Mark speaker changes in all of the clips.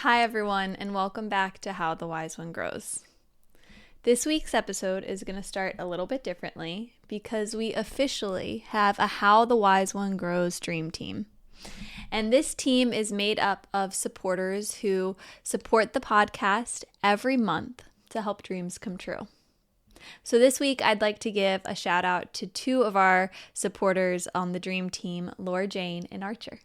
Speaker 1: Hi, everyone, and welcome back to How the Wise One Grows. This week's episode is going to start a little bit differently because we officially have a How the Wise One Grows dream team. And this team is made up of supporters who support the podcast every month to help dreams come true. So this week, I'd like to give a shout out to two of our supporters on the dream team, Laura Jane and Archer.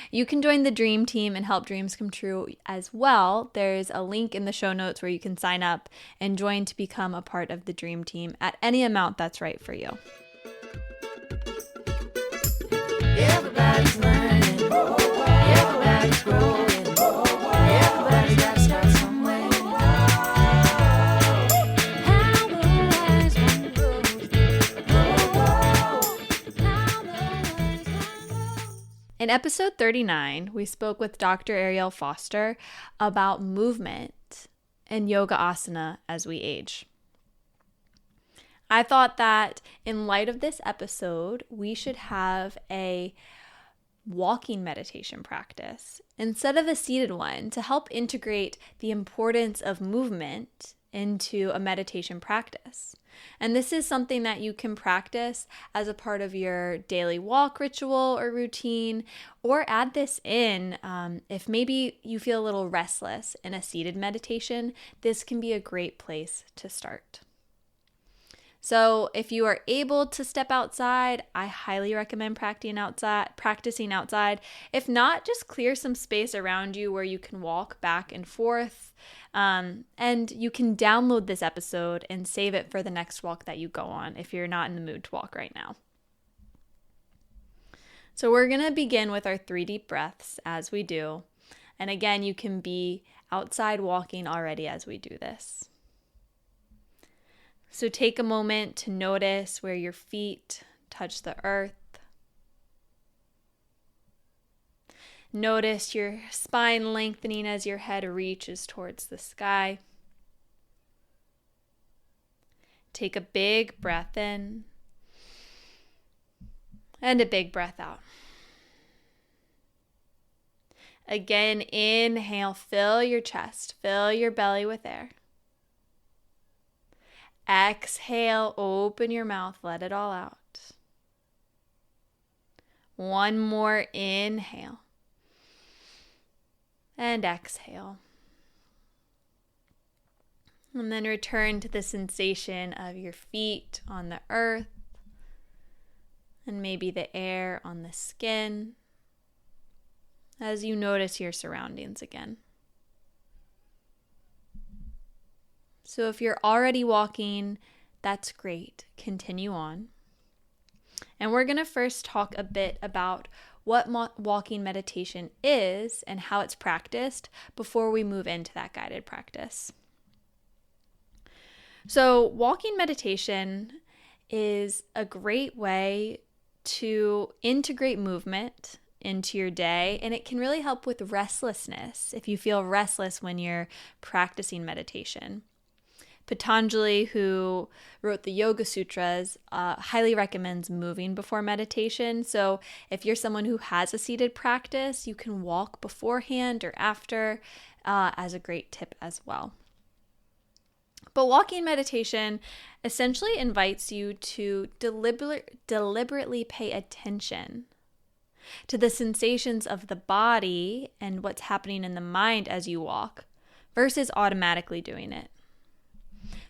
Speaker 1: You can join the dream team and help dreams come true as well. There's a link in the show notes where you can sign up and join to become a part of the dream team at any amount that's right for you. Everybody's learning. Everybody's growing. Everybody's got to start somewhere. How the wise one grows. In episode 39, we spoke with Dr. Arielle Foster about movement and yoga asana as we age. I thought that in light of this episode, we should have a walking meditation practice instead of a seated one to help integrate the importance of movement into a meditation practice. And this is something that you can practice as a part of your daily walk ritual or routine, or add this in if maybe you feel a little restless in a seated meditation. This can be a great place to start. So if you are able to step outside, I highly recommend practicing outside. If not, just clear some space around you where you can walk back and forth. And you can download this episode and save it for the next walk that you go on if you're not in the mood to walk right now. So we're going to begin with our 3 deep breaths as we do. And again, you can be outside walking already as we do this. So take a moment to notice where your feet touch the earth. Notice your spine lengthening as your head reaches towards the sky. Take a big breath in and a big breath out. Again, inhale, fill your chest, fill your belly with air. Exhale, open your mouth, let it all out. One more inhale. And exhale. And then return to the sensation of your feet on the earth and maybe the air on the skin as you notice your surroundings again. So if you're already walking, that's great. Continue on. And we're going to first talk a bit about what walking meditation is and how it's practiced before we move into that guided practice. So walking meditation is a great way to integrate movement into your day, and it can really help with restlessness if you feel restless when you're practicing meditation. Patanjali, who wrote the Yoga Sutras, highly recommends moving before meditation. So if you're someone who has a seated practice, you can walk beforehand or after as a great tip as well. But walking meditation essentially invites you to deliberately pay attention to the sensations of the body and what's happening in the mind as you walk versus automatically doing it.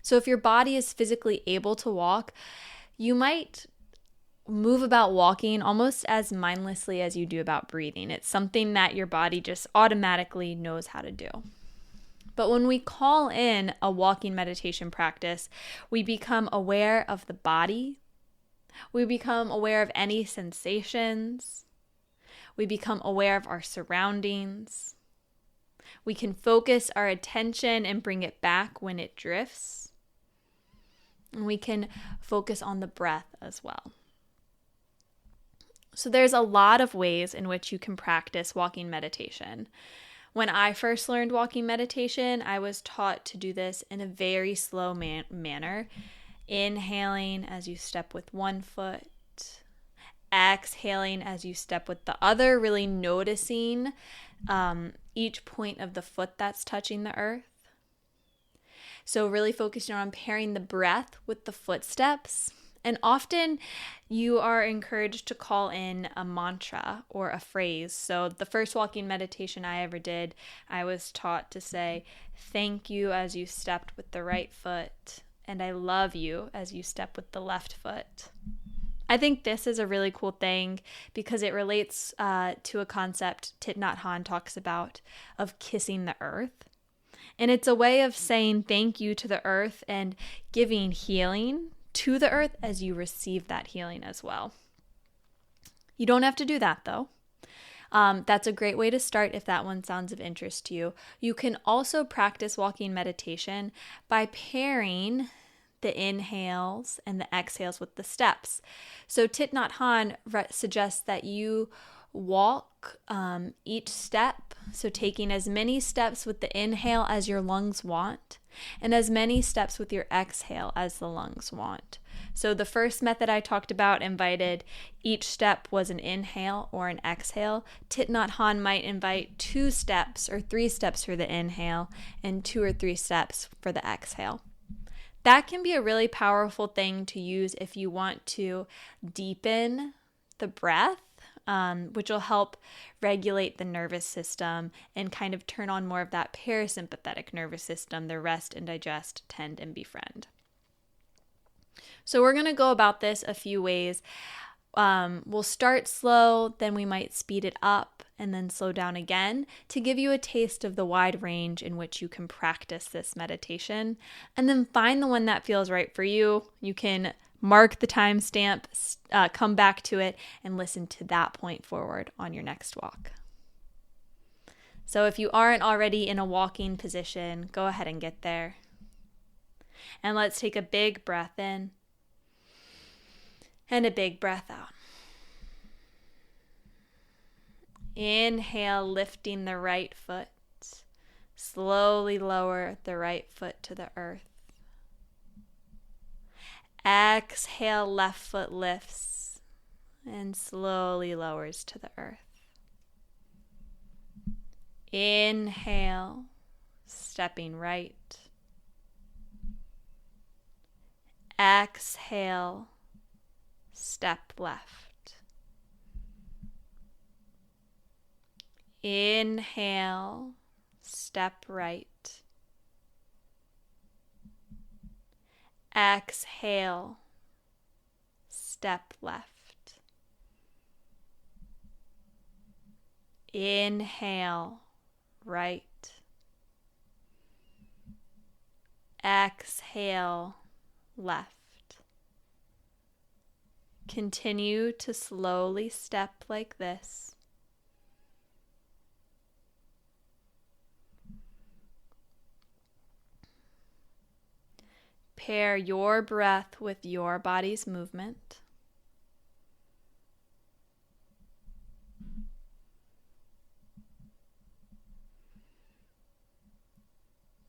Speaker 1: So if your body is physically able to walk, you might move about walking almost as mindlessly as you do about breathing. It's something that your body just automatically knows how to do. But when we call in a walking meditation practice, we become aware of the body. We become aware of any sensations. We become aware of our surroundings. We can focus our attention and bring it back when it drifts. And we can focus on the breath as well. So there's a lot of ways in which you can practice walking meditation. When I first learned walking meditation, I was taught to do this in a very slow manner. Inhaling as you step with one foot. Exhaling as you step with the other, really noticing each point of the foot that's touching the earth. So really focusing on pairing the breath with the footsteps. And often you are encouraged to call in a mantra or a phrase. So the first walking meditation I ever did, I was taught to say, "Thank you as you stepped with the right foot, and I love you as you step with the left foot." I think this is a really cool thing because it relates to a concept Thich Nhat Hanh talks about of kissing the earth. And it's a way of saying thank you to the earth and giving healing to the earth as you receive that healing as well. You don't have to do that though. That's a great way to start if that one sounds of interest to you. You can also practice walking meditation by pairing the inhales and the exhales with the steps. So Thich Nhat Hanh suggests that you walk each step, so taking as many steps with the inhale as your lungs want, and as many steps with your exhale as the lungs want. So the first method I talked about invited each step was an inhale or an exhale. Thich Nhat Hanh might invite 2 steps or 3 steps for the inhale and 2 or 3 steps for the exhale. That can be a really powerful thing to use if you want to deepen the breath, which will help regulate the nervous system and kind of turn on more of that parasympathetic nervous system, the rest and digest, tend and befriend. So we're going to go about this a few ways. We'll start slow, then we might speed it up and then slow down again to give you a taste of the wide range in which you can practice this meditation. And then find the one that feels right for you. You can mark the timestamp, come back to it, and listen to that point forward on your next walk. So if you aren't already in a walking position, go ahead and get there. And let's take a big breath in and a big breath out. Inhale, lifting the right foot. Slowly lower the right foot to the earth. Exhale, left foot lifts and slowly lowers to the earth. Inhale, stepping right. Exhale, step left. Inhale, step right. Exhale, step left. Inhale, right. Exhale, left. Continue to slowly step like this. Pair your breath with your body's movement.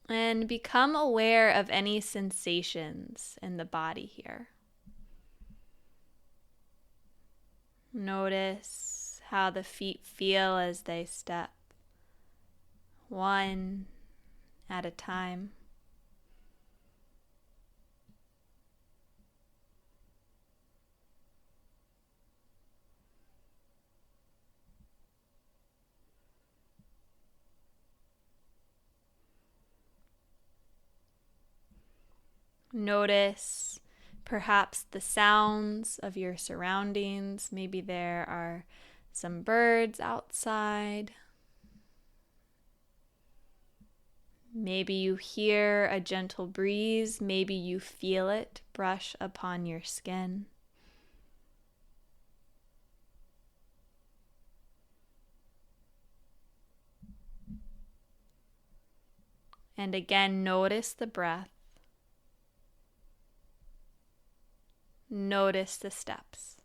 Speaker 1: And become aware of any sensations in the body here. Notice how the feet feel as they step, one at a time. Notice perhaps the sounds of your surroundings. Maybe there are some birds outside. Maybe you hear a gentle breeze. Maybe you feel it brush upon your skin. And again, notice the breath. Notice the steps.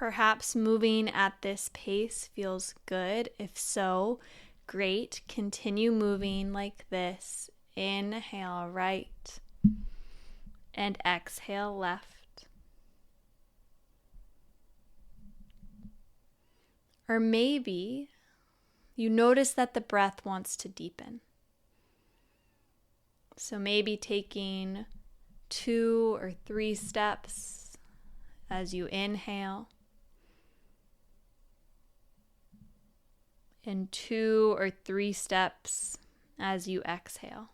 Speaker 1: Perhaps moving at this pace feels good. If so, great. Continue moving like this. Inhale right and exhale left. Or maybe you notice that the breath wants to deepen. So maybe taking 2 or 3 steps as you inhale, and 2 or 3 steps as you exhale.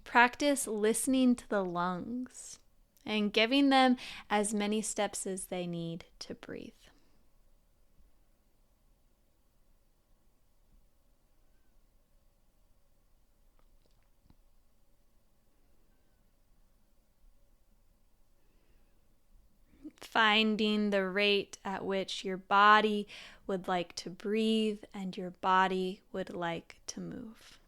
Speaker 1: Practice listening to the lungs and giving them as many steps as they need to breathe. Finding the rate at which your body would like to breathe and your body would like to move.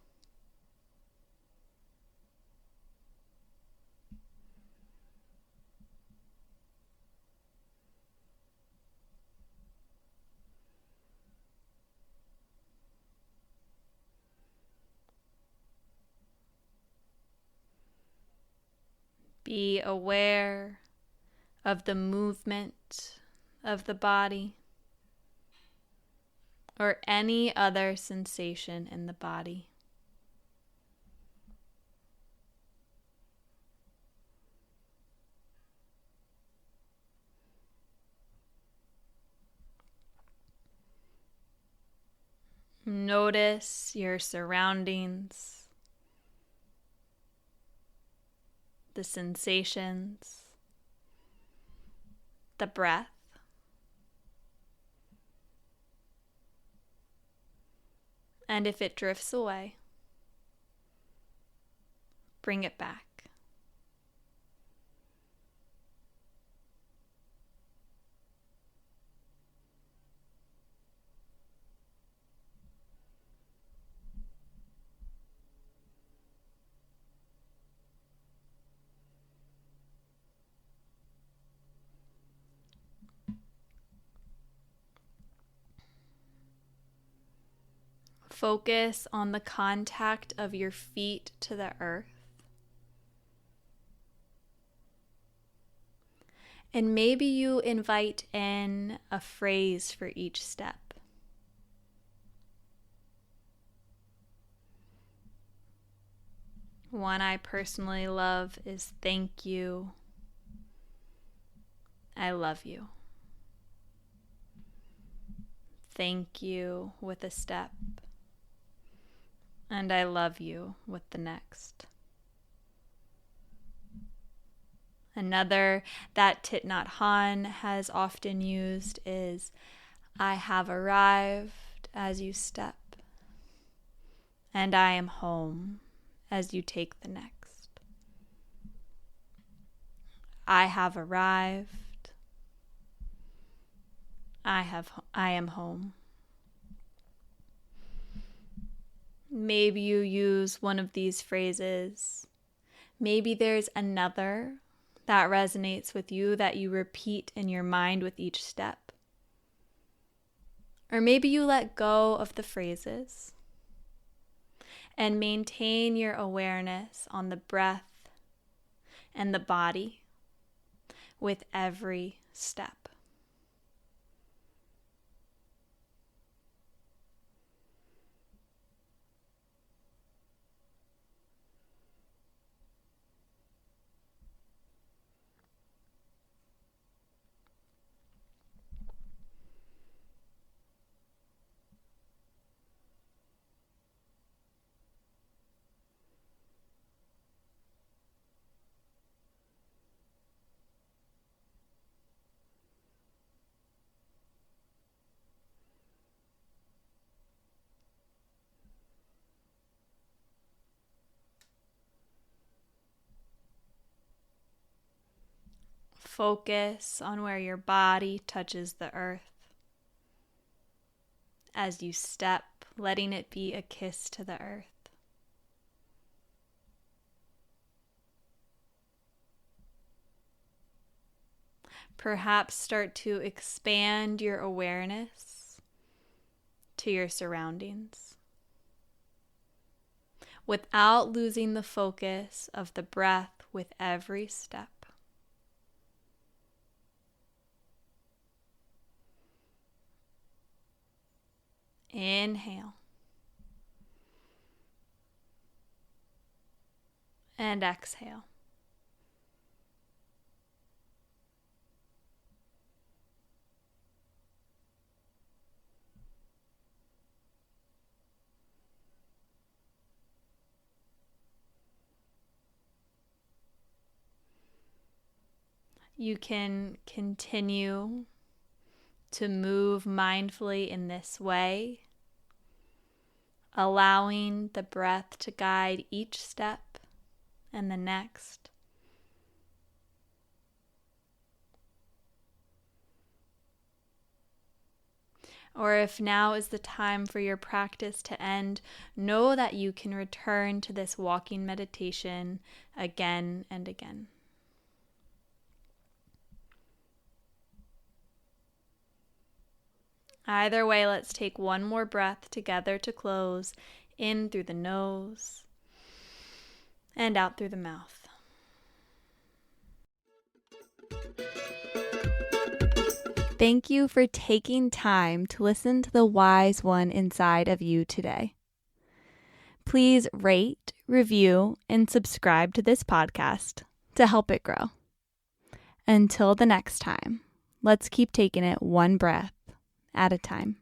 Speaker 1: Be aware of the movement of the body or any other sensation in the body. Notice your surroundings, the sensations, the breath. And if it drifts away, bring it back. Focus on the contact of your feet to the earth. And maybe you invite in a phrase for each step. One I personally love is thank you. I love you. Thank you with a step. And I love you with the next. Another that Thich Nhat Hanh has often used is, I have arrived as you step, and I am home as you take the next. I have arrived. I am home. Maybe you use one of these phrases. Maybe there's another that resonates with you that you repeat in your mind with each step. Or maybe you let go of the phrases and maintain your awareness on the breath and the body with every step. Focus on where your body touches the earth. As you step, letting it be a kiss to the earth. Perhaps start to expand your awareness to your surroundings without losing the focus of the breath with every step. Inhale. And exhale. You can continue to move mindfully in this way, allowing the breath to guide each step and the next. Or if now is the time for your practice to end, know that you can return to this walking meditation again and again. Either way, let's take one more breath together to close, in through the nose and out through the mouth. Thank you for taking time to listen to the wise one inside of you today. Please rate, review, and subscribe to this podcast to help it grow. Until the next time, let's keep taking it one breath at a time.